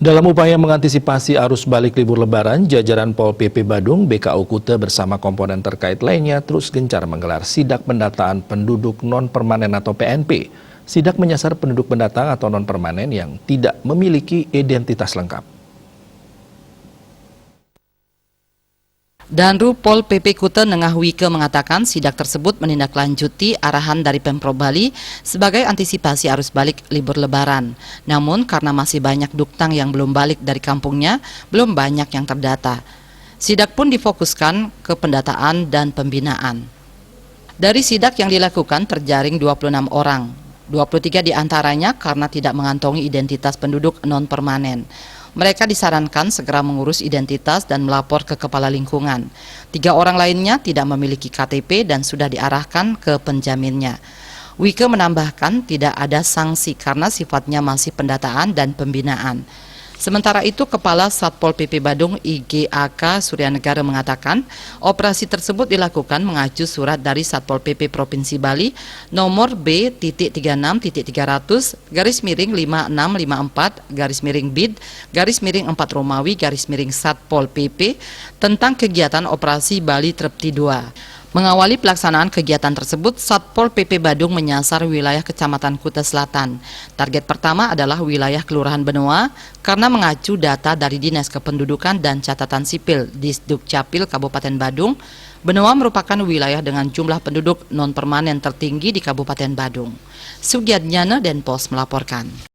Dalam upaya mengantisipasi arus balik libur lebaran, jajaran Pol PP Badung, BKO Kuta bersama komponen terkait lainnya terus gencar menggelar sidak pendataan penduduk non-permanen atau PNP. Sidak menyasar penduduk pendatang atau non-permanen yang tidak memiliki identitas lengkap. Danru Pol PP Kuta Nengah Wike mengatakan sidak tersebut menindaklanjuti arahan dari Pemprov Bali sebagai antisipasi arus balik libur lebaran. Namun karena masih banyak duktang yang belum balik dari kampungnya, belum banyak yang terdata. Sidak pun difokuskan ke pendataan dan pembinaan. Dari sidak yang dilakukan terjaring 26 orang. 23 diantaranya karena tidak mengantongi identitas penduduk non-permanen. Mereka disarankan segera mengurus identitas dan melapor ke kepala lingkungan. 3 orang lainnya tidak memiliki KTP dan sudah diarahkan ke penjaminnya. Wike menambahkan tidak ada sanksi karena sifatnya masih pendataan dan pembinaan. Sementara itu, Kepala Satpol PP Badung IGAK Suryanegara mengatakan operasi tersebut dilakukan mengacu surat dari Satpol PP Provinsi Bali nomor B.36-5654-BID-4 Satpol PP tentang kegiatan operasi Bali Trepti 2. Mengawali pelaksanaan kegiatan tersebut, Satpol PP Badung menyasar wilayah Kecamatan Kuta Selatan. Target pertama adalah wilayah Kelurahan Benoa karena mengacu data dari Dinas Kependudukan dan Catatan Sipil Disdukcapil Kabupaten Badung. Benoa merupakan wilayah dengan jumlah penduduk non-permanen tertinggi di Kabupaten Badung. Sugiadnyana Denpos melaporkan.